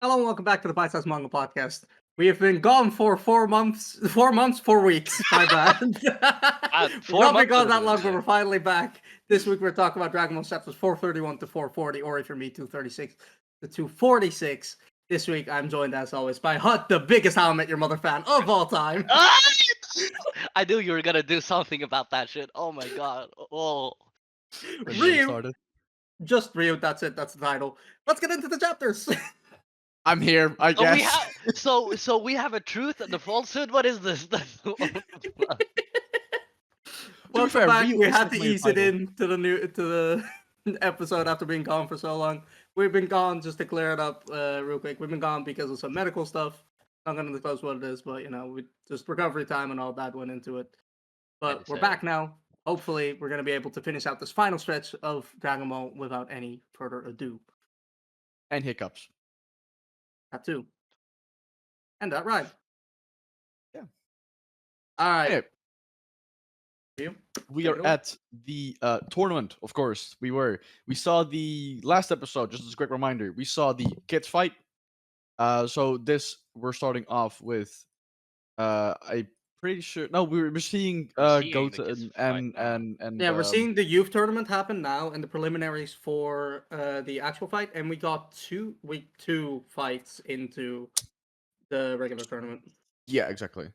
Hello and welcome back to the Bite Size Manga Podcast. We have been gone for 4 months, 4 months, 4 weeks. My bad. We've Four not been months gone of that it, long, but yeah. we're finally back. This week we're talking about Dragon Ball chapters 431 to 440, or if you're me, 236 to 246. This week I'm joined as always by Hut, the biggest How I Met Your Mother fan of all time. Ah! I knew you were gonna do something about that shit. Oh my god. Oh. Ryu, just Ryu. That's it. That's the title. Let's get into the chapters. I'm here, I So we guess. have so we have a truth and a falsehood. What is this? To be Welcome fair, back. Ryu We is had to like my ease it title. into the episode after being gone for so long. We've been gone just to clear it up real quick. We've been gone because of some medical stuff. Not going to disclose what it is, but we just recovery time and all that went into it. But we're back now. Hopefully, we're going to be able to finish out this final stretch of Dragon Ball without any further ado. And hiccups. That too. And that right. Yeah. All right. Anyway, You? we Take are it away. at the tournament, of course. We saw the last episode, just as a quick reminder. We saw the kids fight. So this we're starting off with I'm pretty sure we're seeing We're seeing the Gota kids and fight now. and Yeah, we're seeing the youth tournament happen now and the preliminaries for the actual fight, and we got week 2 fights into the regular tournament. yeah, exactly.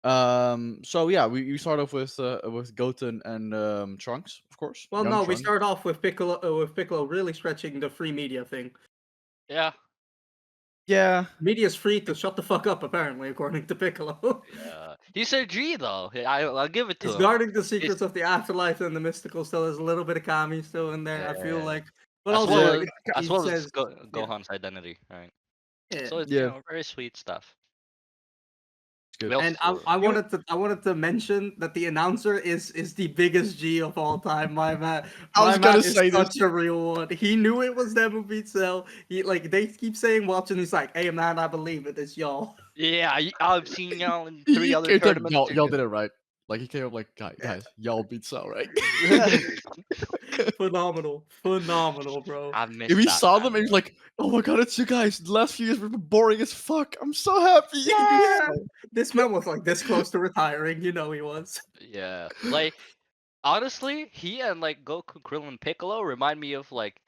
So yeah, we start off with Goten and Trunks, of course. Well, Young no, we Trunks. start off with Piccolo really stretching the free media thing. Yeah. Yeah. Media's free to shut the fuck up, apparently, according to Piccolo. Yeah. He's a G though. I'll give it to He's him. guarding the secrets of the afterlife and the mystical. Still, there's a little bit of Kami still in there. I feel Yeah. like, but As also well like, as he well as says, Gohan's identity, right? yeah. So it's Yeah. very sweet stuff. Good. We also And saw- I wanted to mention that the announcer is the biggest G of all time. My man, I was my gonna man is say this. such a real one. He knew it was Demo Beat Cell. He they keep saying watching. He's like, hey man, I believe it. It's y'all. Yeah, I've seen y'all in He 3 other came up, tournaments. y'all did it right. Like he came up like, guys, y'all beat Cell, right? Phenomenal, bro. I missed If he that, saw man. them, and he's like, "Oh my god, it's you guys! The last few years were boring as fuck. I'm so happy." Yeah, this man was like this close to retiring. You know he was. Yeah, like honestly, he and like Goku, Krillin, Piccolo remind me of like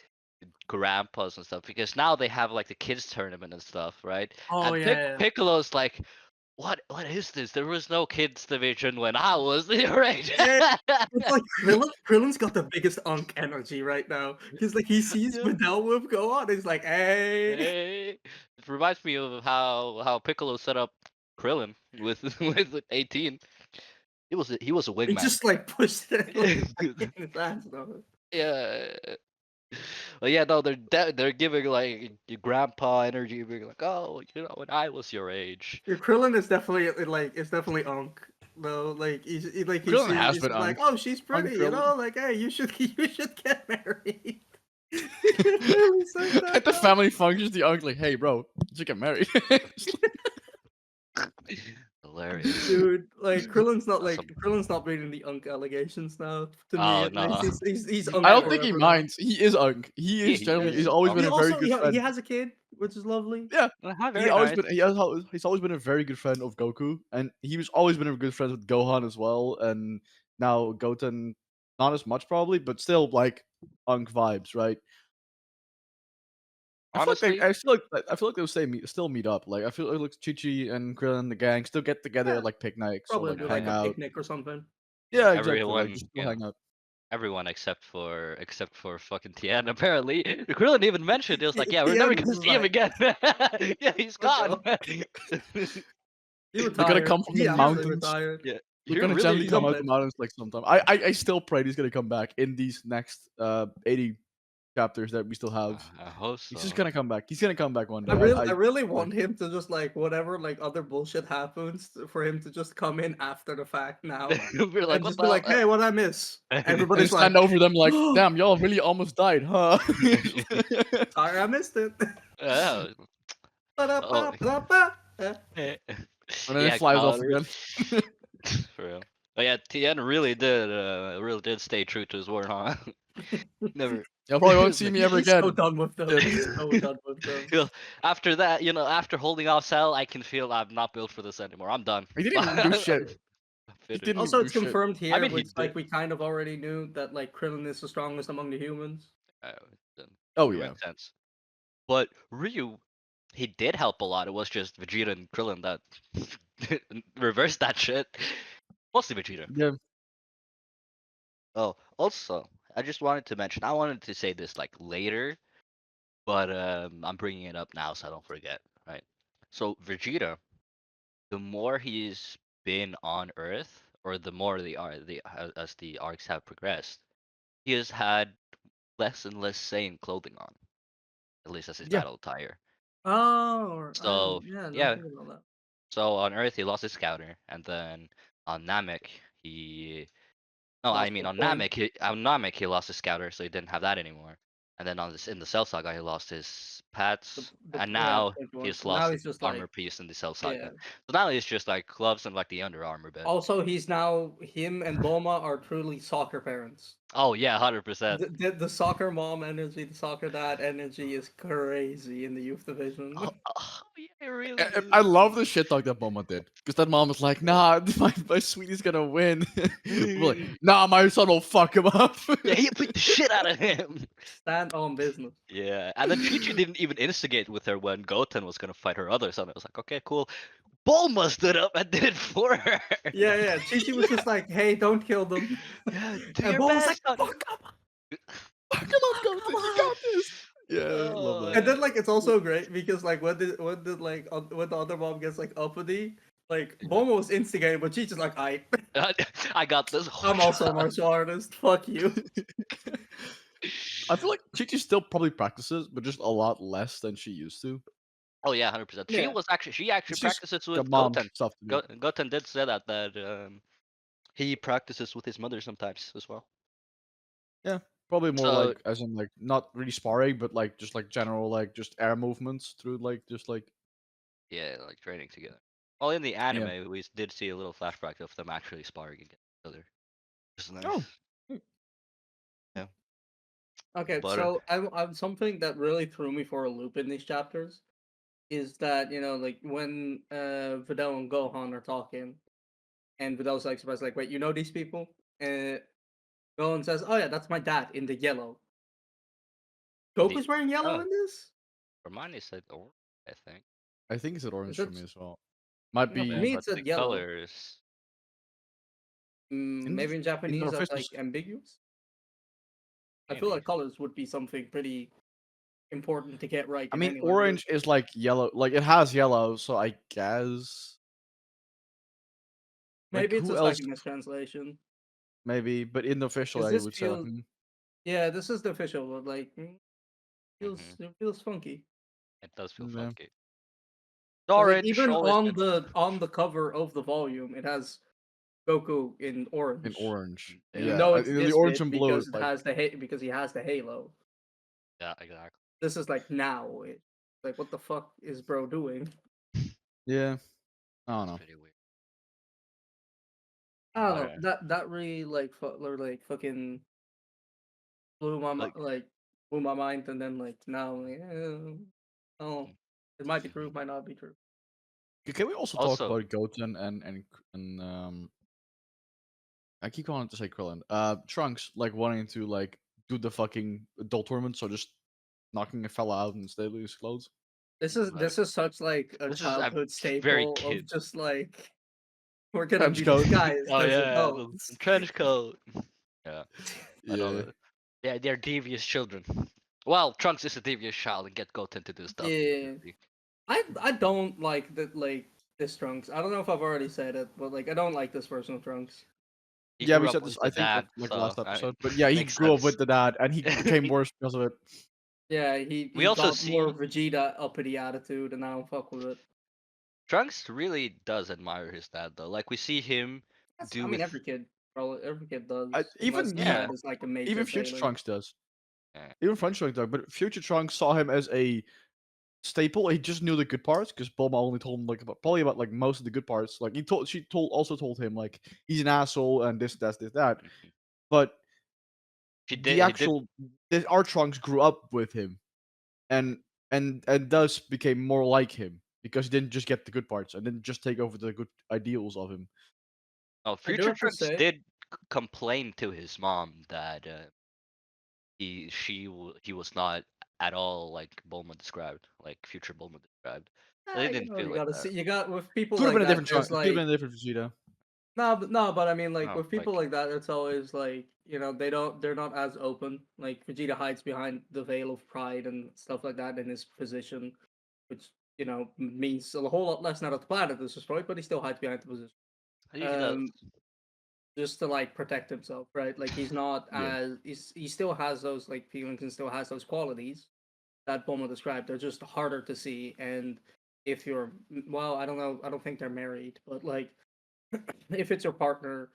grandpas and stuff because now they have like the kids tournament and stuff, right? Oh And yeah. Piccolo's like, what is this? There was no kids division when I was your age. Yeah. It's like Krillin's got the biggest unk energy right now. He's like he sees Yeah. Videl Whip go on. He's like, hey. Hey, it reminds me of how Piccolo set up Krillin with with 18. He was a He wingman. just like pushed it in his ass, though. Yeah. Well, yeah, no, they're giving like your grandpa energy, being like, oh, when I was your age. Your Krillin is definitely definitely unk though. Like he's Krillin has he's been like, unk. oh, she's pretty, Krillin. like, hey, you should get married. He literally said that, At the bro. family functions, the uncle like, "Hey, bro, you should get married." Hilarious. Dude, like Krillin's not Awesome. bringing the unk allegations now. To me, Oh, at no. least he's unk. I don't think he forever now. minds. He is unk. He is He generally. is. He's always been He a very also good friend. he has a kid, which is lovely. Yeah, Very he always nice. been. He's always been a very good friend of Goku, and he was always been a good friend with Gohan as well. And now Goten, not as much probably, but still like unk vibes, right? Honestly, I feel like they'll still meet up. Like I feel like Chi Chi and Krillin and the gang still get together Yeah. at like picnics or Probably like do hang like a out. picnic or something. Yeah, exactly. everyone, Like just go hang out. everyone except for fucking Tien. Apparently, Krillin even mentioned it was like, yeah, we're never Tien gonna is see him like- again. Yeah, he's gone. He retired. They're gonna come from He the actually mountains. retired. Yeah, We're you're gonna really gently come out the something. mountains like sometime. I still pray he's gonna come back in these next 80 chapters that we still have. I hope so. He's just gonna come back. He's gonna come back one day. I really want him to just like whatever like other bullshit happens for him to just come in after the fact now. We're like, And what just the be hell? like, hey, what I miss? and Everybody's like, stand over them like, damn, y'all really almost died, huh? sorry, I missed it. Yeah. Ba-da-ba-ba-ba. And then Yeah, it flies off Kyle, again. For real. But yeah, Tien really did stay true to his word, huh? Never You probably won't see me ever He's again. so done with them. Yeah. He's so done with them. You know, after that, after holding off Cell, I can feel I'm not built for this anymore. I'm done. He didn't even do shit. I'm He finished. didn't Also, do it's shit. confirmed here, I mean, he which like did. we kind of already knew that like Krillin is the strongest among the humans. Oh It yeah. makes sense. But Ryu, he did help a lot. It was just Vegeta and Krillin that reversed that shit. Mostly Vegeta. Yeah. Oh, also, I just wanted to mention. I wanted to say this like later, but I'm bringing it up now so I don't forget. Right. So Vegeta, the more he's been on Earth, or the more as the arcs have progressed, he has had less and less Saiyan clothing on, at least as his Yeah. battle attire. Oh, So yeah, no yeah, thinking about that. so on Earth he lost his scouter, and then on Namek he no, I Lost mean his on coin. Namek he lost his scouter, so he didn't have that anymore. And then on this in the Cell Saga he lost his pats, and Yeah, now point one. he's Now lost the he's just armor like, piece in the Cell yeah. Saga. So now he's just like gloves and like the under armor bit. Also, he's now him and Bulma are truly soccer parents. Oh yeah, 100%. The soccer mom energy, the soccer dad energy is crazy in the youth division. Oh, yeah, it really is. I love the shit talk that Bulma did. Because that mom was like, nah, my sweetie's gonna win. We're like, nah, my son will fuck him up. Yeah, he beat the shit out of him. Stand on business. Yeah, and then Chi-Chi didn't even instigate with her when Goten was gonna fight her other son. I was like, okay, cool. Bulma stood up and did it for her. Yeah, yeah. Chi was just like, "Hey, don't kill them," Yeah, do and your Bulma's like, best, son. "Fuck up, Fuck him up, fuck Goten. You up." got this. Yeah, love Oh, that. And then like it's also great because like when the other mom gets like uppity, like Bulma was instigating, but she's just like, I got this. I'm also a martial artist. Fuck you." I feel like Chi still probably practices, but just a lot less than she used to. Oh yeah, 100%. Yeah. She actually It's just practices got with mom Goten. stuff to do. Goten did say that he practices with his mother sometimes as well. Yeah, probably more So like, as in like, not really sparring, but like just like general like just air movements through like just like yeah, like training together. Well, in the yeah. anime, we did see a little flashback of them actually sparring against each other. Which is Oh, nice. Yeah. Okay, But so I'm something that really threw me for a loop in these chapters is that like when Videl and Gohan are talking, and Videl's like surprised, like, "Wait, you know these people?" And Gohan says, "Oh yeah, that's my dad in the yellow." the Goku's wearing yellow oh, in this? Hermione said orange, I think. I think it's an orange Is for it? me as well. Might No, for Yeah, me be it but the said yellow. colors. in the Maybe in in the Japanese that's official. like ambiguous. I feel Maybe. like colors would be something pretty important to get right I in mean, any language. orange is like yellow. Like it has yellow, so I guess like Maybe it's who just like else? a mistranslation. Maybe, but in the official, Because I this would say like, feels, yeah, this is the official, but like Hmm. it feels funky. It does feel yeah. funky. 'Cause, like Orange even always on good. the cover of the volume, it has Goku in In orange. orange. And you Yeah, know Yeah, it's in the this orange bit and blue, because it's like because he has the halo. yeah, exactly. This is like now. Like what the fuck is bro doing? yeah. I don't It's know. pretty weird. I don't But know. That really like fucking like, blew my mind, and then like now I'm like, oh, it might be mhm. true, might not be true. Can we also talk Also, about Goten and I keep calling to say Krillin. Trunks like wanting to like do the fucking adult tournament, so just knocking a fella out and stay his clothes. like, This is such like a this is a childhood very staple of kid. just like we're gonna Trench be coat. disguised Oh as yeah, adults. the trench coat. Yeah, I love Yeah. it. Yeah, they're devious children. Well, Trunks is a devious child and get Goten to do stuff. Yeah, I don't like that like this Trunks. I don't know if I've already said it, but like I don't like this version of Trunks. He Yeah, we grew up said this with I the think dad, like so last I mean, episode. But yeah, he makes grew up sense. with the dad and he became worse because of it. Yeah, We he also got more see Vegeta uppity attitude, and I don't fuck with it. Trunks really does admire his dad though. Like we see him I do mean, with every kid does, I, unless even the he yeah, dad is like a major even Future sailor. Trunks does. yeah. Even French Trunks does, but Future Trunks saw him as a staple. He just knew the good parts because Bulma only told him like probably about like most of the good parts. Like she told also told him like he's an asshole and this that. Mhm. But He the did. He did. actual our Trunks grew up with him, and thus became more like him because he didn't just get the good parts and didn't just take over the good ideals of him. Oh, I do Future have to Trunks say, did complain to his mom that he was not at all like Bulma described, like Future Bulma described. But it you didn't know, feel you like gotta that. see. You got with people Could have like been a that. different Trunks. There's It could have like been a different Vegeta. no, but I mean, like No, with people like like that, it's always like they're not as open. Like Vegeta hides behind the veil of pride and stuff like that in his position, which means a whole lot less now that the planet is destroyed, but he still hides behind the position. he does. Um, just to like protect himself, right? Like he's not Yeah. as he still has those like feelings and still has those qualities that Bulma described. They're just harder to see, and if you're well, I don't know, I don't think they're married, but like if it's your partner,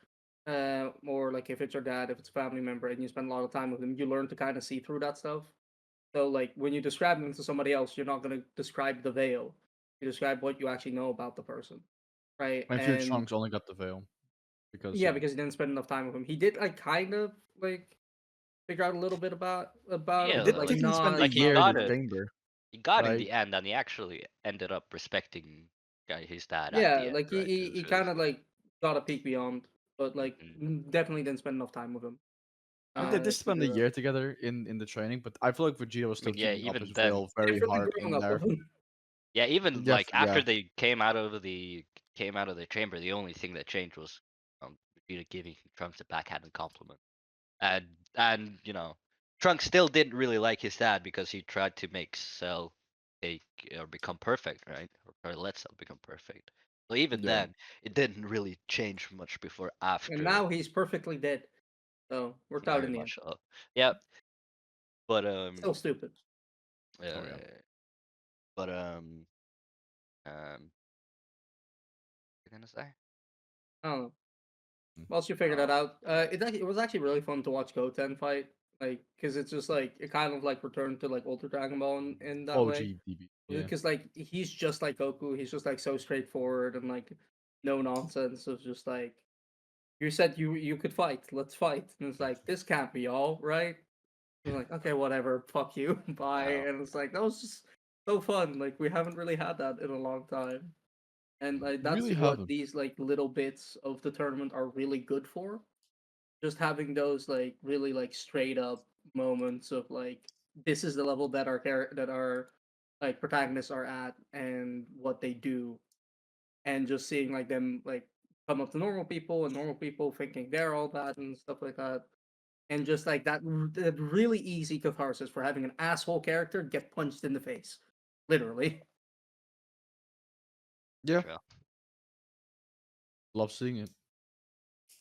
or like if it's your dad, if it's a family member, and you spend a lot of time with them, you learn to kind of see through that stuff. So like when you describe them to somebody else, you're not going to describe the veil. You describe what you actually know about the person, right? And Future And Trunks only got the veil because yeah, because he didn't spend enough time with him. He did like kind of like figure out a little bit about he him, Yeah, but did like like technically spend a not like he year in not the got it. chamber, He got in right? the end, and he actually ended up respecting his dad at yeah, the end, like right? he kind of like got a peek beyond, but like Mhm. definitely didn't spend enough time with him. They To spent a do that. year together in the training, but I feel like Vegeta was I still mean, yeah, keeping up his even then, veil very Definitely hard growing in up with there. him. yeah, even like after Yeah. they came out of the chamber, the only thing that changed was Vegeta giving Trunks a backhanded compliment, and Trunks still didn't really like his dad because he tried to make Cell take or become perfect, right? Or let Cell become perfect. So even Yeah. then, it didn't really change much before And after. now he's perfectly dead. So worked out Very in the end. much so. Yeah, but Still stupid. Oh yeah. uh, but what you gonna say? I don't know. Mm. Once you figure that Oh, out, it was actually really fun to watch Goten fight. Like, because it's just like it kind of like returned to like Ultra Dragon Ball in that way. OG DB. Yeah. Because like he's just like Goku. He's just like so straightforward and like no nonsense. It's just like you said you could fight. Let's fight. And it's like this can't be all right. It's like okay, whatever. Fuck you. Bye. no. And it's like that was just so fun. Like we haven't really had that in a long time. And like You that's really what haven't. these like little bits of the tournament are really good for. Just having those like really like straight up moments of like this is the level that our like protagonists are at and what they do, and just seeing like them like come up to normal people and normal people thinking they're all that and stuff like that, and just like that really easy catharsis for having an asshole character get punched in the face, literally. Yeah. True. Love seeing it.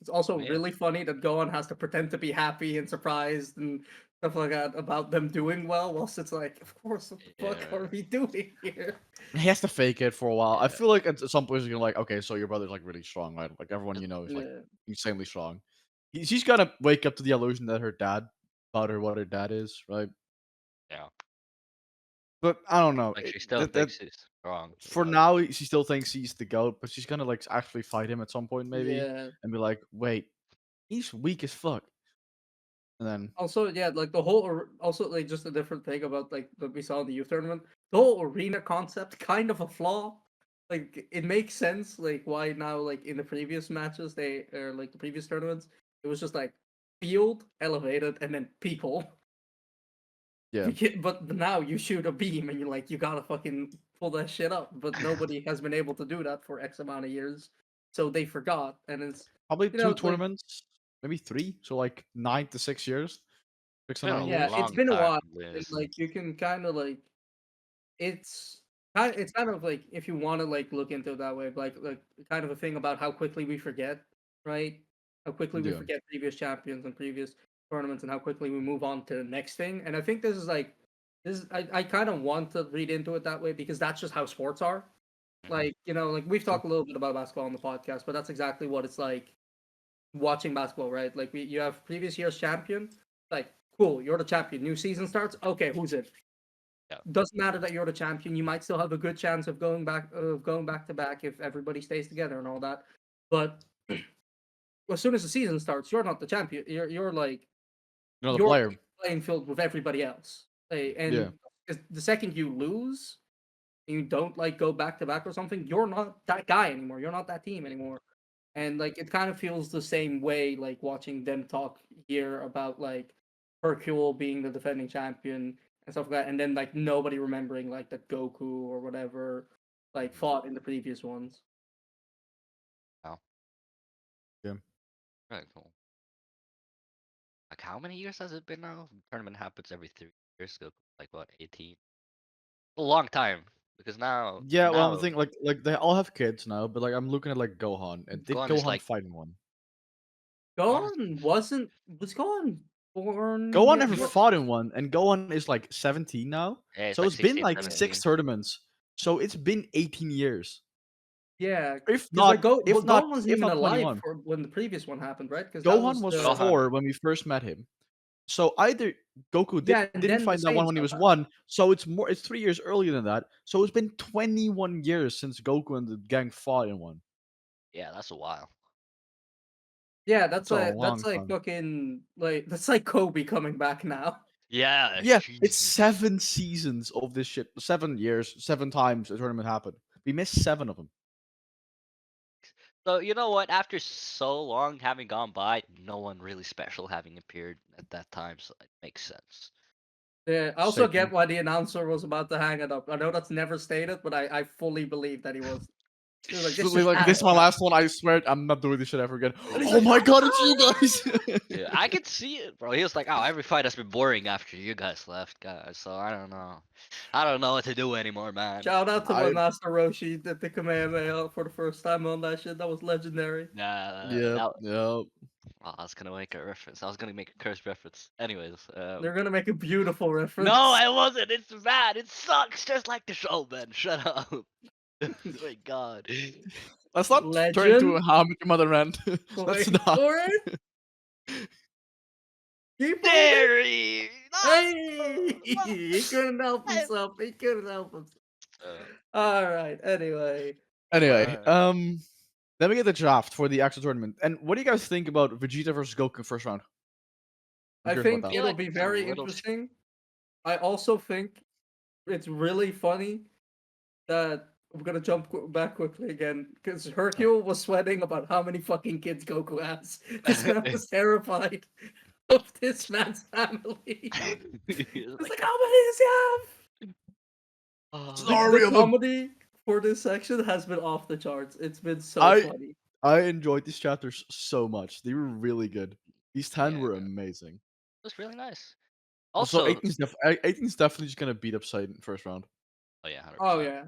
It's also Yeah. really funny that Gohan has to pretend to be happy and surprised and stuff like that about them doing well, whilst it's like, of course, what the fuck Yeah. are we doing here? He has to fake it for a while. I Yeah. feel like at some point he's gonna like, okay, so your brother's like really strong, right? Like everyone you know is like Yeah. insanely strong. She's gotta wake up to the illusion that her dad taught her what her dad is, right? Yeah. But I don't know. Like she still That thinks he's strong. for now, she still thinks he's the goat, but she's gonna like actually fight him at some point, maybe, Yeah. and be like, wait, he's weak as fuck. And then Also, yeah, like the whole also like just a different thing about like that we saw in the youth tournament. The whole arena concept kind of a flaw. Like it makes sense like why now like in the previous matches they or like the previous tournaments it was just like field elevated and then people. yeah, But now you shoot a beam and you're like, you gotta fucking pull that shit up. But nobody has been able to do that for X amount of years. So they forgot. And it's, probably two like, tournaments, maybe three, so like 9 to 6 years, six to Been a nine yeah, years. it's long been a time while. from And this. like, you can kind of like, it's it's kind of like, if you want to like look into it that way, like kind of a thing about how quickly we forget, right? How quickly we Yeah, forget previous champions and previous tournaments and how quickly we move on to the next thing. And I think this is like, I kind of want to read into it that way because that's just how sports are. Mhm. Like, like we've true. talked a little bit about basketball on the podcast, but that's exactly what it's like watching basketball, right? Like you have previous year's champion, like cool, you're the champion. New season starts. Okay, who's it? Yeah. Doesn't matter that you're the champion. You might still have a good chance of going back to back if everybody stays together and all that. But as soon as the season starts, you're not the champion. You're like Another you're on player. the playing field with everybody else. Yeah. And the second you lose, and you don't like go back to back or something, you're not that guy anymore. You're not that team anymore. And like it kind of feels the same way, like watching them talk here about like Hercule being the defending champion and stuff like that, and then like nobody remembering like that Goku or whatever like fought in the previous ones. Wow, Yeah. very cool. Like, how many years has it been now? Tournament happens every 3 years. Go like what, 18? A long time because now Yeah, well, I'm now thinking like they all have kids now, but like I'm looking at like Gohan, and did Gohan is Gohan like fight in one? Gohan is Was Gohan born Gohan yet? never fought in one, and Gohan is like 17 now. yeah, it's So like it's been 16, like 6 17. tournaments. So it's been 18 years. Yeah, If because like not, if not, Gohan wasn't if even not alive 21. for when the previous one happened, right? Because that Gohan was was the Gohan 4 when we first met him. So either Goku yeah, and didn't then the fight that one Saiyan when he stuff was happened. 1, so it's 3 years earlier than that. So it's been 21 years since Goku and the gang fought in one. Yeah, that's a while. Yeah, That's a that's long like time. fucking like that's like Kobe coming back now. Yeah, Yeah, it's Jesus. 7 seasons of this shit. 7 years, 7 times a tournament happened. We missed 7 of them. So you know what? After so long having gone by, no one really special having appeared at that time, so it makes sense. Yeah, I also get Satan. why the announcer was about to hang it up. I know that's never stated, but I fully believe that he was. He was like, "This just Like, this is my happened," last one. I swear, I'm not doing this shit ever again. and he's Oh like, my "I'm god, it's you guys! Yeah, I could see it, bro. He was like, "Oh, every fight has been boring after you guys left, guys." So I don't know. I don't know what to do anymore, man. Shout out to I when Master Roshi did the Kamehameha for the first time on that shit. That was legendary. Nah, Yep, yep. I was gonna make a reference. I was gonna make a cursed reference. Anyways, They're gonna make a beautiful no, reference. I wasn't. It's bad. It sucks, just like the show, man. Shut up. Oh my god. Let's not turn into Legend. a How I Met Your Mother rant. Let's Wait not. for it. Keep for it. Derry! Hey, he couldn't help himself. He couldn't help himself. Uh, All right. Anyway, Anyway, but then we get the draft for the actual tournament. And what do you guys think about Vegeta versus Goku first round? I'm I curious about think I that. feel it'll like be it's a very little. interesting. I also think it's really funny that I'm gonna jump back quickly again because Hercule was sweating about how many fucking kids Goku has. This man was terrified of this man's family. It's It's like, like, how many does he have? oh, Sorry, The I'm a- comedy for this section has been off the charts. It's been so I funny. I enjoyed these chapters so much. They were really good. These 10 yeah, were it amazing. was really nice. Also, Also, 18's definitely just gonna beat up Satan first round. oh yeah, 100%. Oh yeah,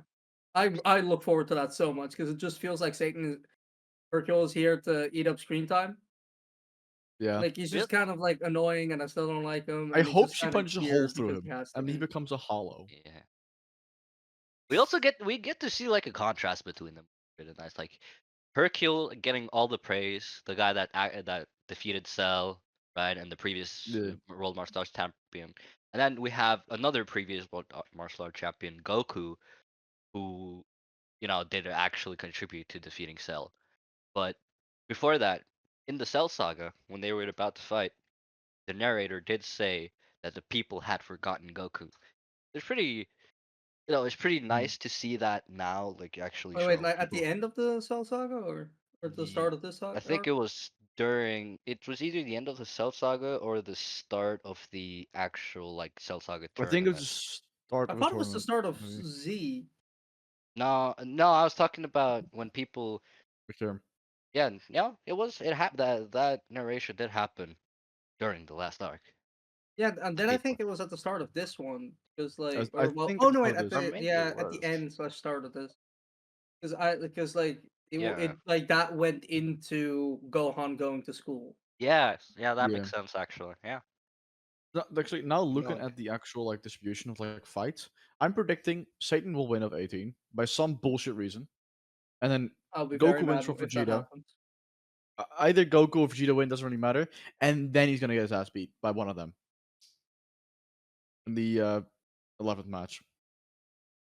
I look forward to that so much because it just feels like Hercule is here to eat up screen time. Yeah. Like he's Real- just kind of like annoying, and I still don't like him, I and he's hope just she kind of punches a hole here through because he him has to and he be. becomes a hollow. Yeah. We get to see like a contrast between them. Really nice. Like Hercule getting all the praise, the guy that defeated Cell, right, and the previous Yeah. World Martial Arts champion. And then we have another previous Martial Arts champion, Goku, who did actually contribute to defeating Cell. But before that, in the Cell saga, when they were about to fight, the narrator did say that the people had forgotten Goku. It's pretty, it's pretty Mm. nice to see that now, like actually Wait, show like at the people. end of the Cell Saga, or at the Ye- start of this I saga think arc? it was it was either the end of the Cell Saga or the start of the actual like Cell Saga I think it's tournament. the start I of a thought it was the tournament. start of Maybe. Z. No, no, I was talking about when people. For sure. Yeah, yeah, it happened. That narration did happen during the last arc. Yeah, and The then I people, think it was at the start of this one because like, I or well, think oh it's no, part wait, of at this. or the maybe it yeah, at the was. end slash start of this because like Yeah. it like that went into Gohan going to school. Yes. Yeah, that Yeah. makes sense actually. Yeah. Actually, now looking No, at the actual like distribution of like fights, I'm predicting Satan will win of 18 by some bullshit reason, and then I'll be very Goku wins mad for if that Vegeta. happens. Either Goku or Vegeta win doesn't really matter, and then he's gonna get his ass beat by one of them in the 11th match.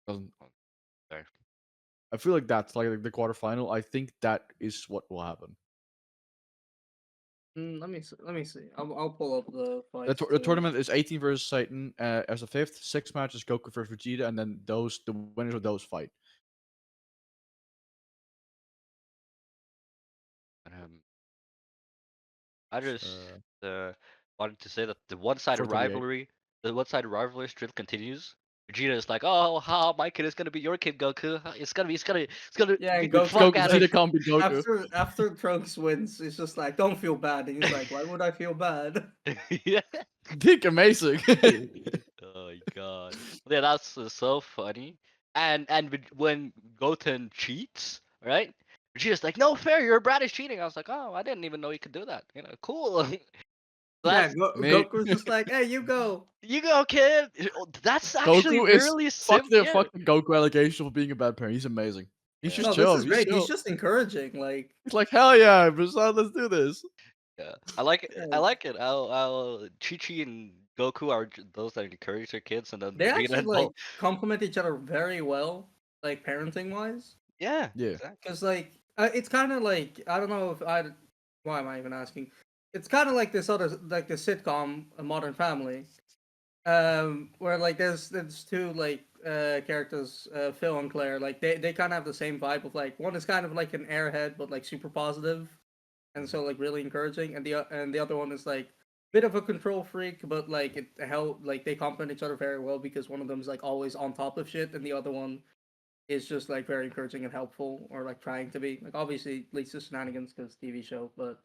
Doesn't Sorry. I feel like that's like the quarterfinal. I think that is what will happen. Let me see. Let me see. I'll pull up the The, fights. the tournament is 18 versus Satan as a fifth. 6 matches Goku versus Vegeta, and then the winners of those fight. Um, I just Uh, wanted to say that the one-sided 428. rivalry, still continues. Vegeta is like, oh, how my kid is gonna be your kid, Goku. It's gonna Yeah, and beat the Goku fuck Goku out of Vegeta can't beat Goku. after Trunks wins, it's just like, don't feel bad, and he's like, why would I feel bad? yeah. Dick amazing. Oh my god. Yeah, that's so funny. When Goten cheats, right? Vegeta's like, no fair, your brat is cheating. I was like, oh, I didn't even know you could do that. Cool. Yeah, That's Mate, Goku's just like, hey, you go. you go, kid. That's actually Goku is really simple. Yeah, fuck the Goku allegation for being a bad parent. He's amazing. He's yeah, just No, this chill. is He's great. He's chill. just encouraging. Like, He's like, hell yeah, Brazil, let's do this. yeah. I like it. I yeah. like it. How Chi-Chi and Goku are those that encourage their kids, and then They Vegeta actually and Bull. like complement each other very well, like parenting wise. Yeah, Yeah. exactly. Because like, it's kind of like, I don't know if I. Why am I even asking? It's kind of like this other, like the sitcom, A Modern Family, where like there's two like characters, Phil and Claire. Like they kind of have the same vibe of like, one is kind of like an airhead but like super positive, and so like really encouraging, and the other one is like bit of a control freak, but like it how like they complement each other very well, because one of them is like always on top of shit, and the other one is just like very encouraging and helpful, or like trying to be, like, obviously leads to shenanigans because TV show, but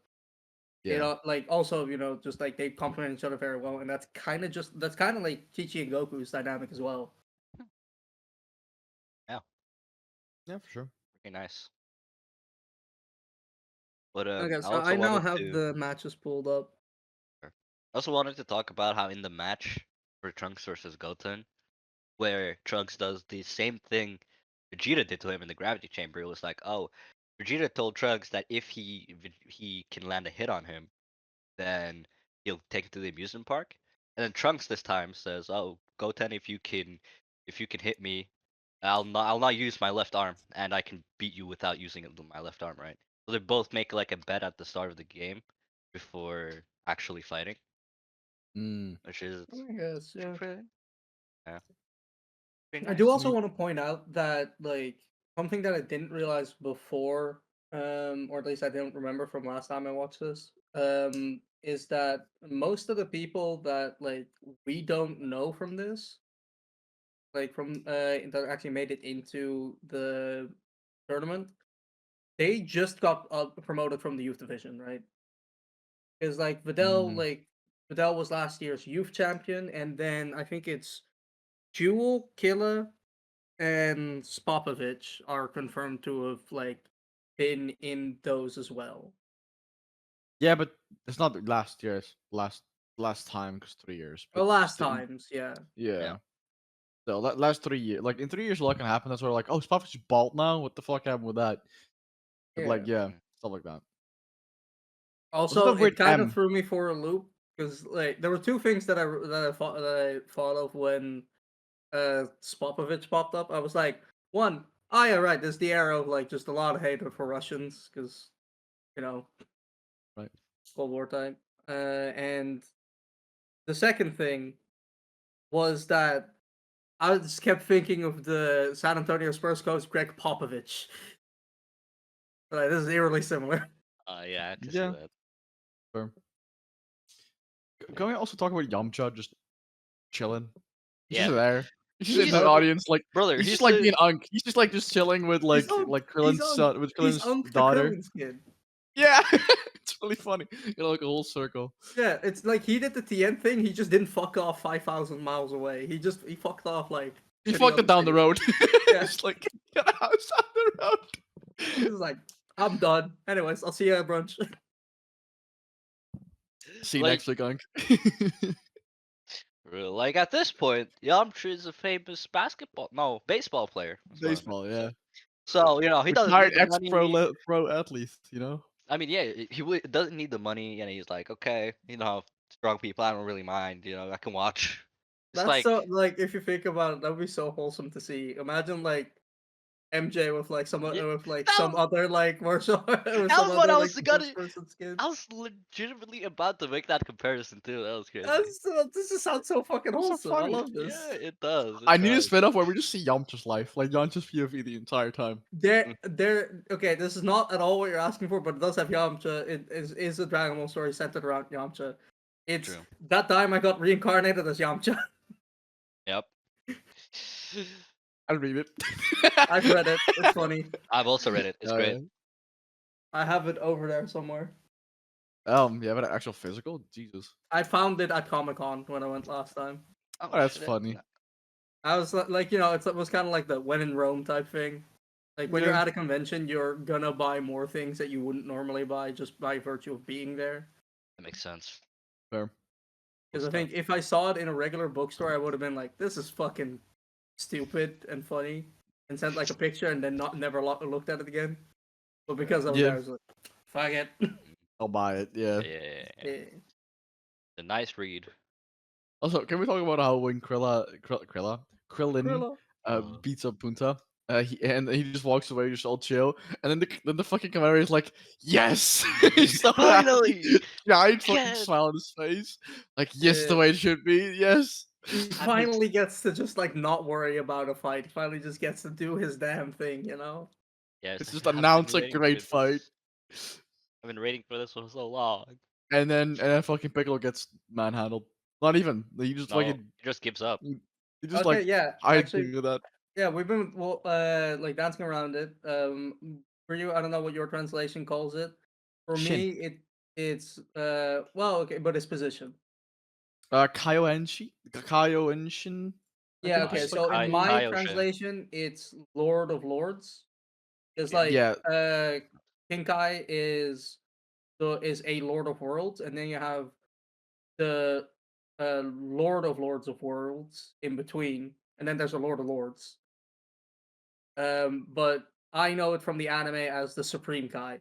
Yeah. like also, just like they complement each other very well, and that's kind of like Chi-Chi and Goku's dynamic as well. Yeah, Yeah, for sure. pretty nice. But Okay, I so also I now wanted have to. the matches pulled up. I also wanted to talk about how in the match for Trunks versus Goten, where Trunks does the same thing Vegeta did to him in the gravity chamber. It was like, oh, Vegeta told Trunks that if he can land a hit on him, then he'll take him to the amusement park. And then Trunks this time says, "Oh, Goten, if you can hit me, I'll not use my left arm, and I can beat you without using my left arm, right?" So they both make like a bet at the start of the game before actually fighting, Mm. which is I guess, yeah. pretty, yeah, pretty I do nice. also Me. want to point out that like something that I didn't realize before, or at least I didn't remember from last time I watched this, is that most of the people that like we don't know from this, like from that actually made it into the tournament, they just got promoted from the youth division, right? Because Mm. like Vidal was last year's youth champion, and then I think it's Jewel, Killa, and Spopovich are confirmed to have like been in those as well. Yeah, but it's not last time because 3 years. But Well, last still, times, yeah. Yeah, yeah. So last 3 years, like in 3 years, a lot can happen. That's where like, oh, Spock's just bald now. What the fuck happened with that? But Yeah. like, yeah, mm, stuff like that. Was it Also, that weird it kind of M? threw me for a loop because like there were two things that I thought of when Spopovich popped up. I was like, one, oh yeah, right. There's the era of like just a lot of hatred for Russians because you know Right. Cold War time. And the second thing was that I just kept thinking of the San Antonio Spurs coach Greg Popovich. Like, this is eerily similar. yeah, I can see Yeah. that. Fair. Can we also talk about Yamcha just chilling? He's Yeah, just there. He's just in he's the audience, like brother. he's He's just like the being Unk. He's just like just chilling with He's like on. He's Krillin's on. son, with He's Krillin's on the daughter. Krillins kid. Yeah, it's really funny. Like a whole circle. Yeah, it's like he did the TN thing. He just didn't fuck off 5,000 miles away. He fucked off like He to the fucked other it down the city. road. Yeah, Just like get a house on the he's road. just like, I'm done. Anyways, I'll see you at brunch. See you like next week, Unk. like at this point, Yamcha is a famous baseball player. That's what I meant Baseball, to say. yeah. So he doesn't Retired need the ex money. pro athlete, you know? I mean, yeah, doesn't need the money, and he's like, okay, strong people, I don't really mind. I can watch. It's That's like, so like, if you think about it, that would be so wholesome to see. Imagine like MJ with like some Yeah, with like that some was other like martial with that some was what other I like was gonna. first person skin. I was legitimately about to make that comparison too. That was crazy. This just sounds so fucking That's so wholesome. I funny. love this. Yeah, it does. It I need a does. spin-off where we just see Yamcha's life, like Yamcha's POV the entire time. There. Okay, this is not at all what you're asking for, but it does have Yamcha. It is a Dragon Ball story centered around Yamcha. It's True. that time I got reincarnated as Yamcha. Yep. I'll read it. I've read it. It's funny. I've also read it. It's great. Yeah. I have it over there somewhere. Yeah, but actual physical? Jesus. I found it at Comic Con when I went last time. Oh, Oh, that's shit. funny. I was like, you know, it was kind of like the when in Rome type thing. Like when you're Yeah. at a convention, you're gonna buy more things that you wouldn't normally buy just by virtue of being there. That makes sense. Fair. Because I Cool think stuff. if I saw it in a regular bookstore, I would have been like, "This is fucking stupid and funny," and sent like a picture and then not never looked at it again. But because I was there, Yeah. I was like, "Fuck it." I'll buy it, yeah. Yeah. Yeah. A nice read. Also, can we talk about how when Krillin Krillin. beats up Punta, he just walks away, just all chill, and then the fucking commander is like, yes, he's so Finally! happy, giant fucking Yes! smile on his face, like yes, the Yeah. way it should be, yes. He finally gets to just like not worry about a fight. He finally just gets to do his damn thing, you know? Yes. It's just I've been announce a waiting for great fight, this. I've been waiting for this for so long. and then fucking Piccolo gets manhandled. Not even, he just No, fucking he just gives up. he just Okay, like yeah. hides Actually, with that. yeah, we've been like dancing around it. For you, I don't know what your translation calls it. For Shin. me, it's well, okay, but it's position. Kaioenshin? Kaioenshin? I Yeah, think okay. it's like So in my Kaioshin. translation, it's Lord of Lords. It's Yeah. like Yeah. Kinkai is a Lord of Worlds, and then you have the Lord of Lords of Worlds in between, and then there's a Lord of Lords. But I know it from the anime as the Supreme Kai.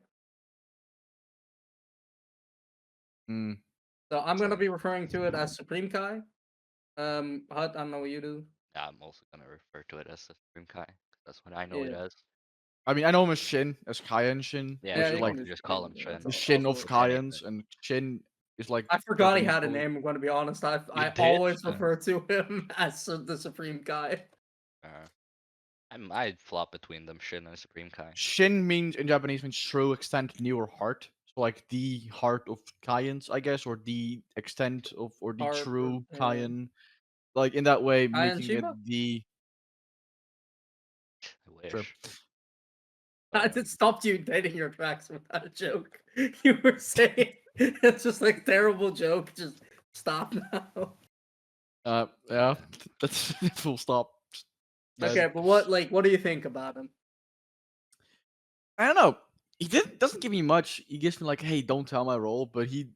Mm. So I'm gonna Sure. be referring to it as Supreme Kai. Hut, I don't know what you do. Yeah, I'm also gonna refer to it as the Supreme Kai. That's what I know it Yeah, as. I mean, I know him as Shin, as Kaienshin, Yeah, which yeah, is you you like can can just just call call him. him Yeah, that's the Shin. Shin also of what Anything. Kaiens, and Shin is like I forgot he Japanese had a for- name. I'm gonna be honest. I did? always Yeah. refer to him as the Supreme Kai. I'd flop between them, Shin and Supreme Kai. Shin means in Japanese means true, extent, near, or heart. So like the heart of Kaiens, I guess, or the extent of, or the Art, true Kaien. Like in that way, Kai and making it Shima. the I sure. wish. I But, just stopped you dead in your tracks without a joke. You were saying it's just like terrible joke. Just stop now. Yeah, that's full stop. Okay, but what do you think about him? I don't know. He doesn't give me much. He gives me like, hey, don't tell my role, but he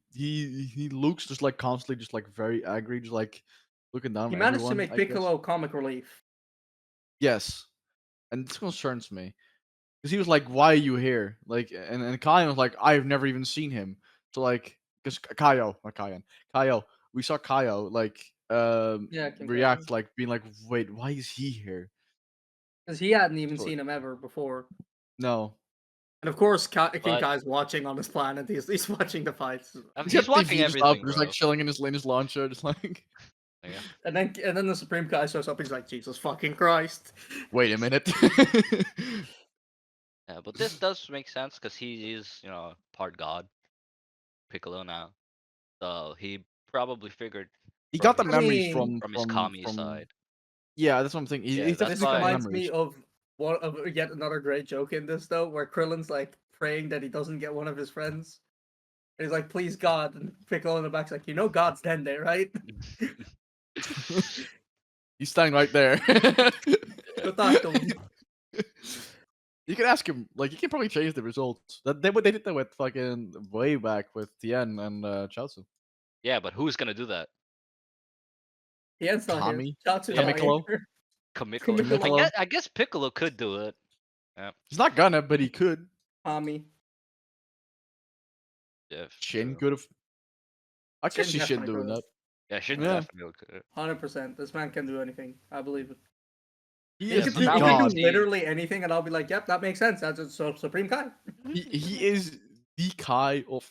looks just like constantly just like very angry, just like looking down He on managed to everyone, make I guess. Piccolo comic relief. Yes. And this concerns me. Because he was like, why are you here? Like and Kaio was like, I've never even seen him. So like because Kaio, not Kaien. Kaio, we saw Kaio like Yeah, King react like being like, wait, why is he here? because he hadn't even So seen him ever before. no. And of course, King but Kai's watching on his planet. He's watching the fights. He's he's got watching TV just up, everything, just bro. like chilling in his launcher, just like Yeah. And then the Supreme Kai shows up. He's like, Jesus fucking Christ. wait a minute. Yeah, but this does make sense because he is, part god, Piccolo now. So he probably figured He from got the his I memories mean, from his Kami side. yeah, that's what I'm thinking. Yeah, He's that's definitely this got the why. reminds memories. me of one of yet another great joke in this though, where Krillin's like praying that he doesn't get one of his friends. And he's like, please God, and Piccolo in the back's like, you know God's Dende, right? He's standing right there. Go talk to him. You can ask him. Like, you can probably change the results. They did that with fucking way back with Tien and Chaozu. Yeah, but who's gonna do that? Tien's not here. Kami, Chatsu's Yeah, not Kamikolo, here. Kamiko. Kamikolo. I guess Piccolo could do it. Yeah, He's not gonna, but he could. Kami. yeah, Shin true. could have. I Shin guess he should definitely doing could. that. Yeah, Shin Yeah. definitely could. 100%. This man can do anything. I believe it. He He is could so the do, now he we could do god. see. literally anything, and I'll be like, "Yep, that makes sense. That's a Supreme Kai, He is the Kai of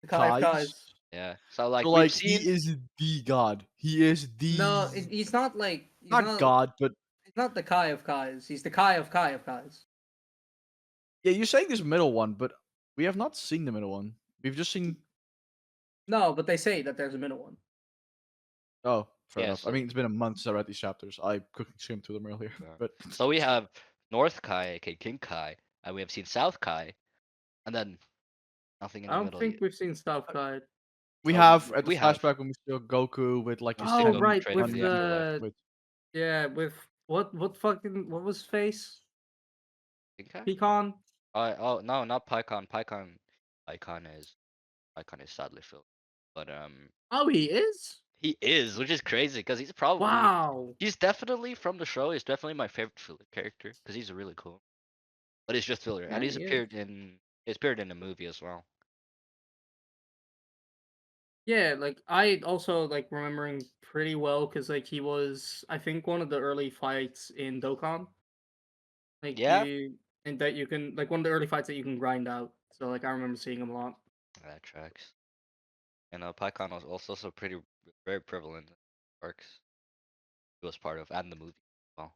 the Kai of Kais. Kais." Yeah. So So like we've like he seen. is the god. He is No, the he's not like not god, but he's not the Kai of Kais. He's the Kai of Kais. yeah, you're saying this middle one, but we have not seen the middle one. We've just seen. No, but they say that there's a middle one. Oh, fair Yeah. enough. I mean, it's been a month since I read these chapters. I quickly skimmed through them earlier, Yeah. but So we have North Kai, aka King Kai, and we have seen South Kai, and then nothing in I the don't middle think yet. we've seen South Kai. we Oh, have at the we have. flashback when we saw Goku with like his Oh, 10 right, trade with for on the the afterlife. the with yeah, with what was his face? King Kai? Pecan. Oh no, not Pycon. Pycon is sadly filled. But Oh, he is. he is, which is crazy because he's probably Wow. he's definitely from the show. He's definitely my favorite filler character because he's really cool. But he's just filler, Yeah, and he is. he's appeared in the movie as well. Yeah, like I also like remembering pretty well because like he was I think one of the early fights in Dokkan. Like Yeah, you and that you can like one of the early fights that you can grind out. So like I remember seeing him a lot. that tracks. And Pycon was also so pretty very prevalent in arcs he was part of and the movie. Well,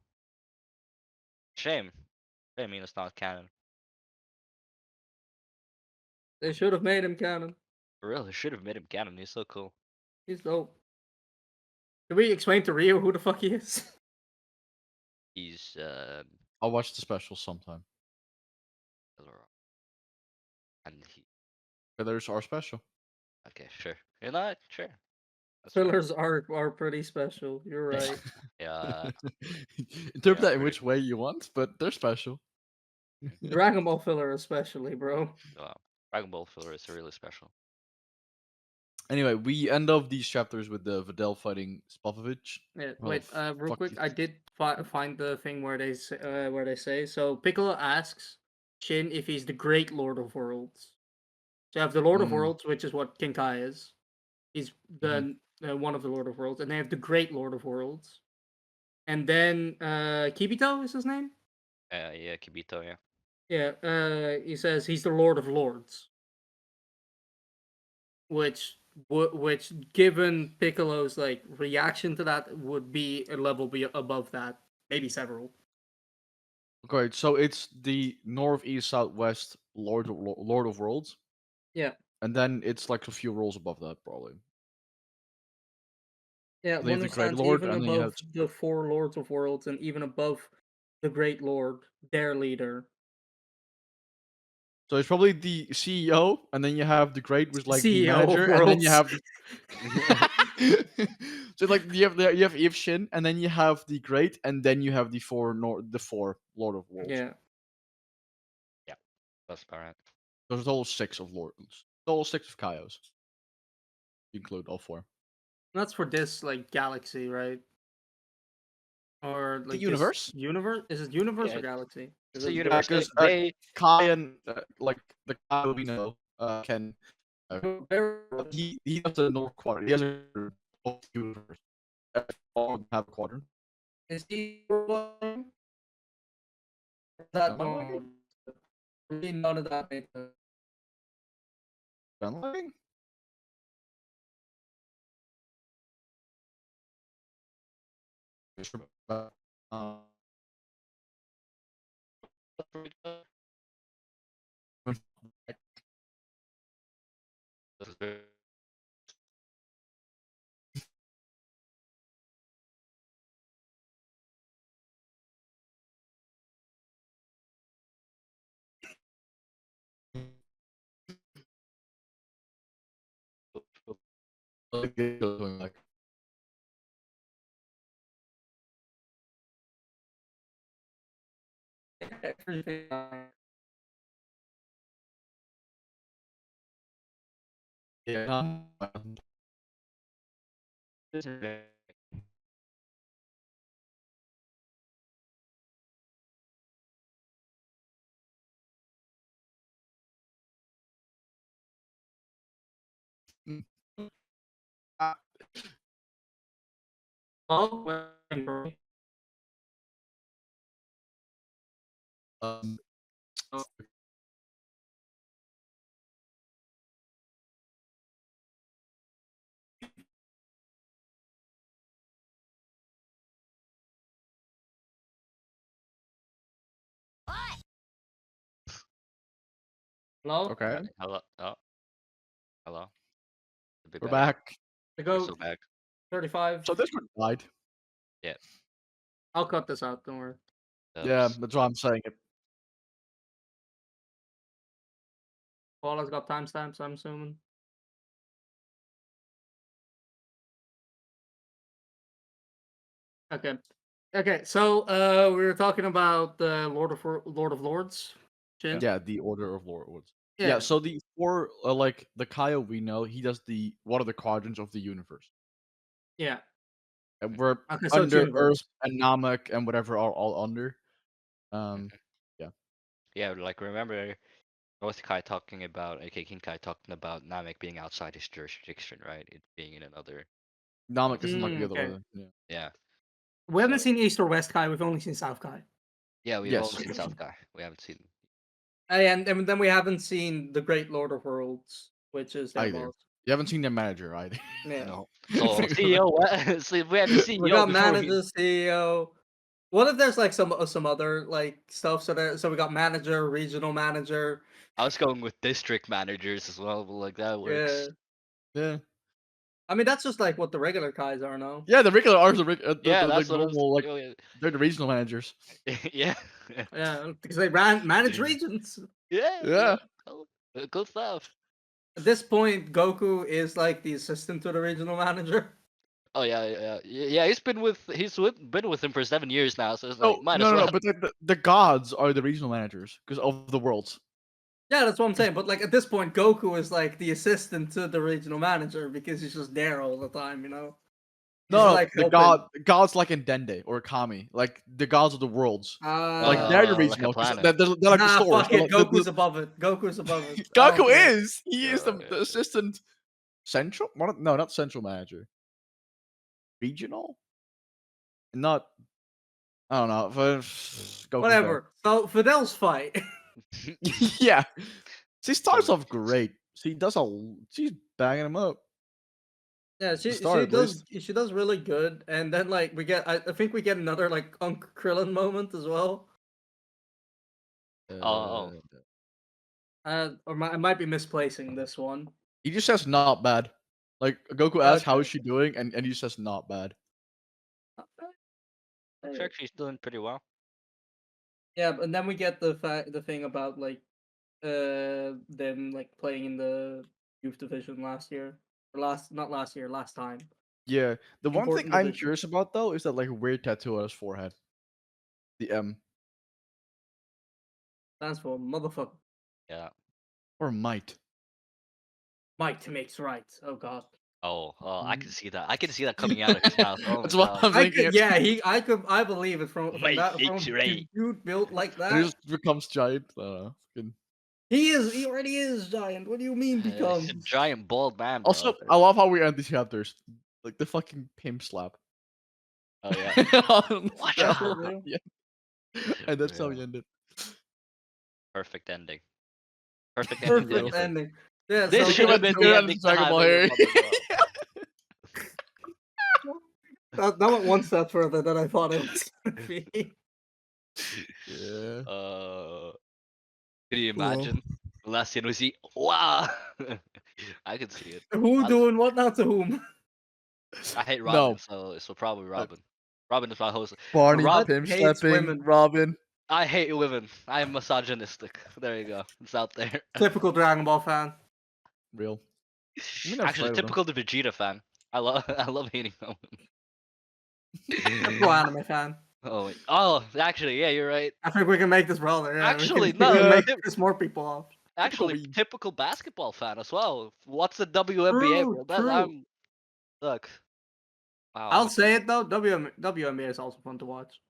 shame. I mean, it's not canon. They should have made him canon. For real, they should have made him canon. He's so cool. He's dope. Can we explain to Rio who the fuck he is? He's I'll watch the special sometime. and he. Fillers are special. Okay, sure. You're not sure. That's fair. Fillers are pretty special. You're right. Yeah, Interpret that in pretty which way you want, but they're special. Dragon Ball filler especially, bro. Dragon Ball filler is really special. Anyway, we end off these chapters with the Videl fighting Spopovich. Yeah, Oh, wait, real fuck quick, you. I did find the thing where they say so. Piccolo asks Shin if he's the Great Lord of Worlds. So you have the Lord of Mm, Worlds, which is what King Kai is. He's the one of the Lord of Worlds, and they have the Great Lord of Worlds. And then Kibito is his name. Yeah, Kibito. Yeah. Yeah, he says he's the Lord of Lords, which which given Piccolo's like reaction to that would be a level above that, maybe several. Okay, so it's the North, East, Southwest Lord of Worlds, Yeah, and then it's like a few rolls above that, probably. yeah. Then you have One who the Great stands Lord, even and then you have above the four Lords of Worlds and even above the Great Lord, their leader. so it's probably the CEO, and then you have the Great, which is like the CEO manager, of and then you Worlds. have the so like you have Eve Shin, and then you have the Great, and then you have the four Lord of Worlds. Yeah, Yeah, that's correct. There's a total six of Lords. Total six of Kaios. You include all four. that's for this like galaxy, right? Or The like this universe? universe? Is it universe Yeah, or galaxy? it's a Yeah, universe. because They Kai and like the Kai we know can Very- he has a North Quadrant. He has a universe. All have a quadrant. Is he that Am I lagging? really none of that makes sense. Am I lagging? Sure, uh, going like Everything. yeah. Oh, Um, Hello? okay, Hello. Oh, hello. I'll be we're back. back. To We're go so back. 35. So Discord died. Yeah. I'll cut this out, don't worry. Yeah, Oops. that's why I'm saying it. Paula's got timestamps, I'm assuming. Okay. Okay, so we were talking about the Lord of Lords. Jin? Yeah, the Order of Lords. Yeah. Yeah, so the four, like the Kyle we know, he does the what are the quadrants of the universe, Yeah. and we're Okay, so it's under universe. Earth and Namek and whatever are all under. Um, Yeah, like remember North Kai talking about, aka King Kai talking about Namek being outside his jurisdiction, right? It being in another. Namek isn't like the other Okay. one. Yeah. Yeah. We haven't So seen East or West Kai, we've only seen South Kai. yeah, we've Yes. only seen South Kai. We haven't seen. And then we haven't seen the Great Lord of Worlds, which is their Either. boss. You haven't seen the manager either. Yeah. No. So CEO, what? So we had the CEO We got before manager, CEO. What if there's like some other like stuff? So we got manager, regional manager. I was going with district managers as well, but like that Yeah. works. Yeah. I mean that's just like what the regular Kais are now. Yeah, the regular are Yeah, the that's what I was. normal, like Oh, yeah. they're the regional managers. Yeah. Yeah, because they manage regions. Yeah. Yeah. Cool. Good stuff. At this point, Goku is like the assistant to the regional manager. Oh yeah. Been with him for 7 years now, so it's Oh like might as no, well. but the gods are the regional managers because of the worlds. Yeah, that's what I'm saying. But like at this point, Goku is like the assistant to the regional manager because he's just there all the time, you know. He's No, like the helping. gods like in Dende or Kami, like the gods of the worlds. Like they're the Like a regional, 'cause planet. they're like the Nah, stores. fuck They're it. like Goku's above it. Goku's above it. I don't Goku care. is. He is the assistant central. No, not central manager. Regional. Not. I don't know. Goku's better. Whatever. So Fidel's fight. Yeah. She starts So- off great. She does she's banging him up. Yeah, The she start, at least. she does really good, and then like we get I think we get another like Uncle Krillin moment as well. Oh. I might be misplacing this one. He just says not bad. Like Goku asks how Okay. is she doing, and he says not bad. I'm sure she's doing pretty well. Yeah, and then we get the thing about like them like playing in the youth division last year, or not last year, last time. Yeah. The one thing Important I'm division. curious about though is that like weird tattoo on his forehead. The M Stands for motherfucker. Yeah. or might. Might makes right. Oh god. Oh, I can see that. I can see that coming out of his mouth. Oh my That's what god. I'm thinking. I believe it from Might that makes from right. dude built like And he that. just becomes giant. I don't know. He already is giant. What do you mean He's a becomes? giant bald man, bro. Also, I love how we end these chapters. Like the fucking pimp slap. Oh yeah. Watch That's out. real. Yeah. And that's how we Yeah. end it. Perfect ending. Perfect ending. Perfect Real. ending. Yeah, This so should have been the ending to Dragon Ball having a Harry. puppet, bro. that went one step further than I thought it was gonna be. Yeah. Can you Well. imagine? The last scene we see. Wow. I can see it. Who doing what now to whom? I hate No. Robin, so probably Robin. Robin is my host. Barney Rob pimp hates slapping women. Robin. I hate women. I am misogynistic. There you go. It's out there. Typical Dragon Ball fan. Real. mean, I'm Actually, afraid of them. typical the Vegeta fan. I love I love hating on women. Typical anime fan. Oh, actually, yeah, you're right. I think we can make this brother. Yeah, Actually, we no, can make tip- piss more people off. Actually, weeb. typical basketball fan as well. What's the WNBA, True, bro? true. Look. Wow, I'll say it though. WNBA is also fun to watch.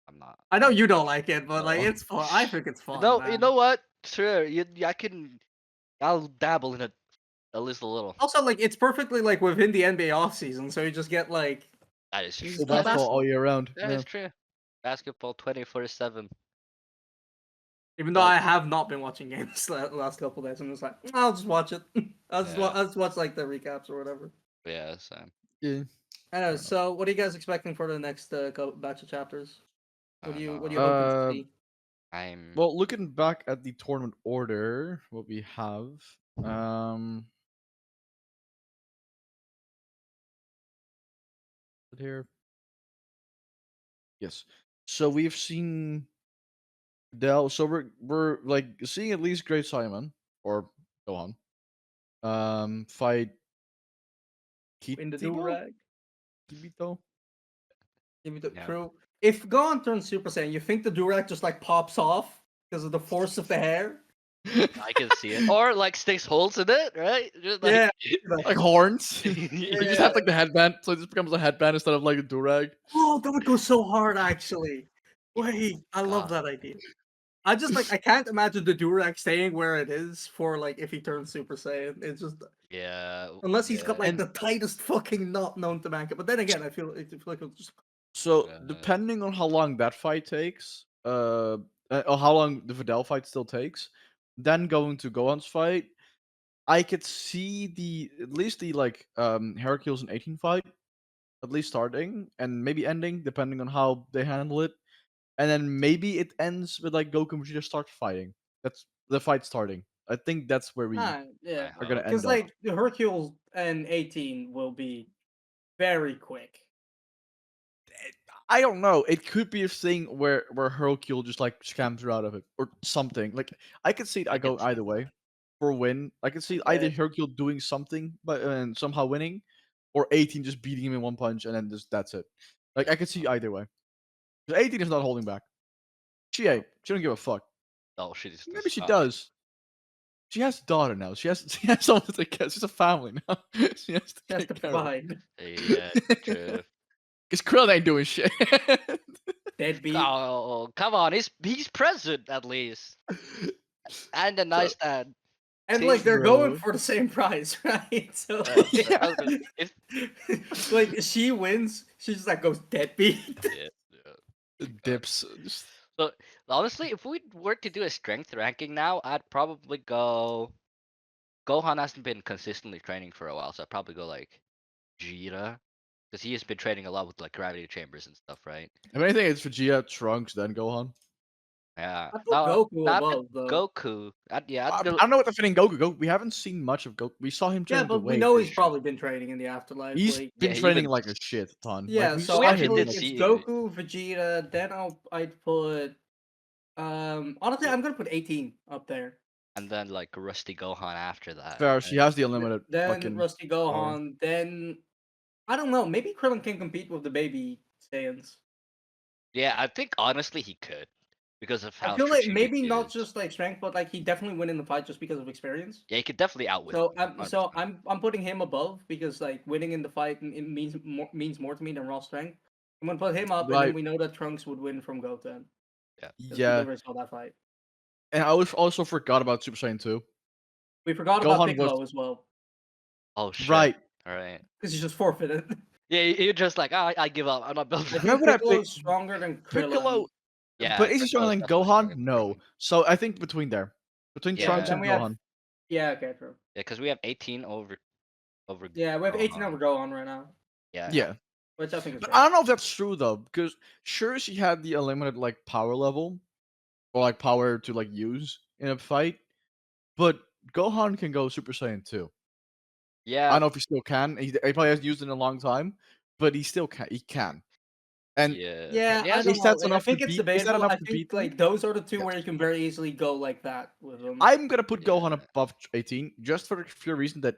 I'm not. I know you don't like it, but like No. it's fun. I think it's fun. No, man. you know what? Sure, I'll dabble in it at least a little. Also, like it's perfectly like within the NBA offseason, so you just get like That is Well, true. Well, basketball all year round. That Yeah. is true. Basketball 24/7. Even though But I have not been watching games the last couple days, I'm just like, I'll just watch it. Yeah. I'll just watch like the recaps or whatever. yeah, same. Yeah. I know. Fair enough. So, what are you guys expecting for the next batch of chapters? What do you hoping to see? I'm Well, looking back at the tournament order, what we have, here, yes. So we've seen Dell. So we're like seeing at least Great Simon or Gohan, fight In the Kitito, durag? Kibito. Give me the yeah. true. If Gohan turns Super Saiyan, you think the durag just like pops off because of the force of the hair? I can see it. Or like sticks holes in it, right? Just like Yeah. Like horns. Or yeah. you just have like the headband, so it just becomes a headband instead of like a durag. Oh, that would go so hard, actually. Wait, I love God. that idea. I just like I can't imagine the durag staying where it is for like if he turns Super Saiyan. It's just Yeah. unless he's got like And the tightest fucking knot known to manga. But then again, I feel like it's just so Uh, depending on how long that fight takes, or how long the Videl fight still takes, then going to Gohan's fight, I could see the at least the like Hercules and 18 fight at least starting and maybe ending depending on how they handle it, and then maybe it ends with like Goku and Vegeta start fighting. That's the fight starting. I think that's where we yeah, I are gonna hope. end because up. like the Hercule and 18 will be very quick. I don't know. It could be a thing where Hercule just like scams her out of it or something. Like I could see it. I I can go see either way for a win. I could see either Okay. Hercule doing something but and somehow winning, or 18 just beating him in one punch and then just that's it. Like I could see either way. 'Cause 18 is not holding back. She No. ain't. She don't give a fuck. Oh, she just Maybe does she not. does. She has a daughter now. She has someone to take care. She's a family now. She has to She has take to care of. provide. Yeah, true. Because Krill ain't doing shit. Deadbeat. Oh, come on. He's present at least. And a So, nice dad. And See? like they're going bro. for the same prize, right? So Yeah. I was gonna- if like she wins, she just like goes deadbeat. yeah, yeah. God. Dips. Just So honestly, if we were to do a strength ranking now, I'd probably go. Gohan hasn't been consistently training for a while, so I'd probably go like Vegeta, because he has been training a lot with like gravity chambers and stuff, right? if anything, it's Vegeta, Trunks, then Gohan. Yeah. I put Now, Goku now after above though. Goku, yeah, I I'd go. don't know what the fitting Goku. We haven't seen much of Goku. We saw him Yeah, training with the but we Wave. know For he's sure. probably been training in the afterlife. He's Like been Yeah, training even like a shit ton. yeah, Like we so saw we I actually him. feel like did Like, it's see. Goku, Vegeta, then I'd put honestly Yeah, I'm gonna put 18 up there. and then like Rusty Gohan after that. fair. She has the Th- unlimited Then fucking Rusty power. Gohan, then I don't know, maybe Krillin can compete with the baby Saiyans. Yeah, I think honestly he could because of I how feel like strategic maybe he not is. just like strength, but like he definitely win in the fight just because of experience. Yeah, he could definitely outwit. So 100%. I'm putting him above because like winning in the fight it means more to me than raw strength. I'm gonna put him up, and then Right. we know that Trunks would win from Goten Yeah. because we Yeah. never saw that fight. And I also forgot about Super Saiyan 2. We forgot about Gohan was Piccolo as well Oh shit. right. All right. because he just forfeited. Yeah, you're just like, oh, I give up. I'm not built. I Where think would I pick Piccolo's stronger than Piccolo? Krillin. Yeah, But is he stronger Piccolo's than definitely stronger Gohan? than No. Krillin. So I think between there, between Yeah, Trunks Yeah, then and we have Gohan. yeah, okay, true. yeah, because we have 18 over Yeah, we have 18 Gohan. over Gohan right now, Yeah, Yeah. which I think is But fair. I don't know if that's true though, because sure she had the unlimited like power level or like power to like use in a fight, but Gohan can go Super Saiyan too. I yeah, don't know if he still can. He probably hasn't used it in a long time, but he still can. He can, and yeah. Yeah, He I don't is hasn't. know. that Like, I enough to think it's beat? Is that debatable. enough I to think beat them? like those are the two Yes. where you can very easily go like that with them. I'm gonna put Gohan Yeah. above 18 just for the pure reason that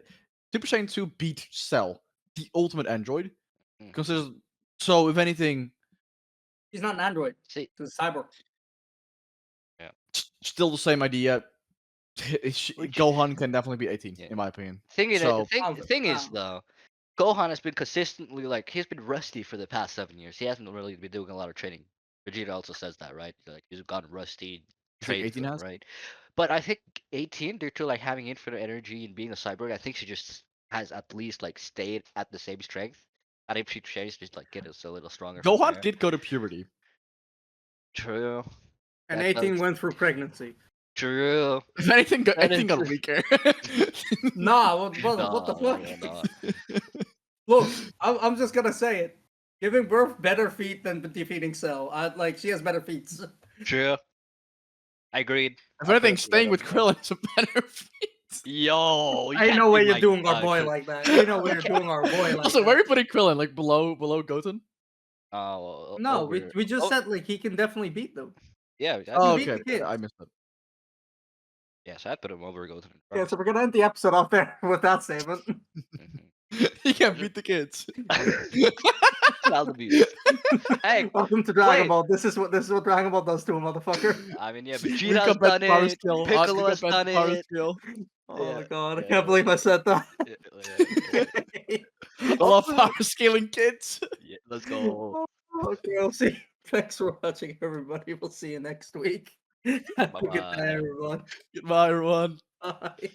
Super Saiyan 2 beat Cell, the ultimate android. Mhm. Considers so if anything, He's not an android. See, He's a cyborg. yeah. still the same idea. Which, Gohan can definitely be 18 yeah. in my opinion. Thing is, So thing is Wow. though, Gohan has been consistently like he's been rusty for the past 7 years. He hasn't really been doing a lot of training. Vegeta also says that, right? Like he's gotten rusty, you think trade 18 foot, has? right? But I think 18, due to like having infinite energy and being a cyborg, I think she just has at least like stayed at the same strength. And if she changes, just like get us a little stronger from Gohan there. did go to puberty. True. And That 18 does- went through pregnancy. True. If anything, That anything got is- weaker. Nah, what the Nah, fuck? nah. Look, I'm just gonna say it. Giving birth better feet than defeating Cell. Like she has better feet. True. I agreed. If I'll put anything, it staying right with up there. Krillin is a better feat. Yo, you Ain't can't no be way you're my doing our guy, boy Chris. like that. Ain't no way you're doing our boy like Also, that. where are you putting Krillin? Like below Goten? Oh, No, over. we just Oh, said like he can definitely beat them. yeah. Oh, beat okay. the kids. I missed it. Yes, I'd put him over Goten. Yeah, so we're gonna end the episode off there with that statement. He can't beat the kids. Child abuse. Hey, Welcome to Dragon wait. Ball. This is what Dragon Ball does to a motherfucker. I mean, yeah, We Vegeta's come back done to power it. skill. Piccolo We has come back done to power it. skill. Oh Yeah, my god, I yeah, can't believe I said that. Yeah. I love power scaling kids. Yeah, let's go. Okay, I'll see. Thanks for watching, everybody. We'll see you next week. Have a good Bye-bye. day, everyone. Goodbye, everyone. Bye.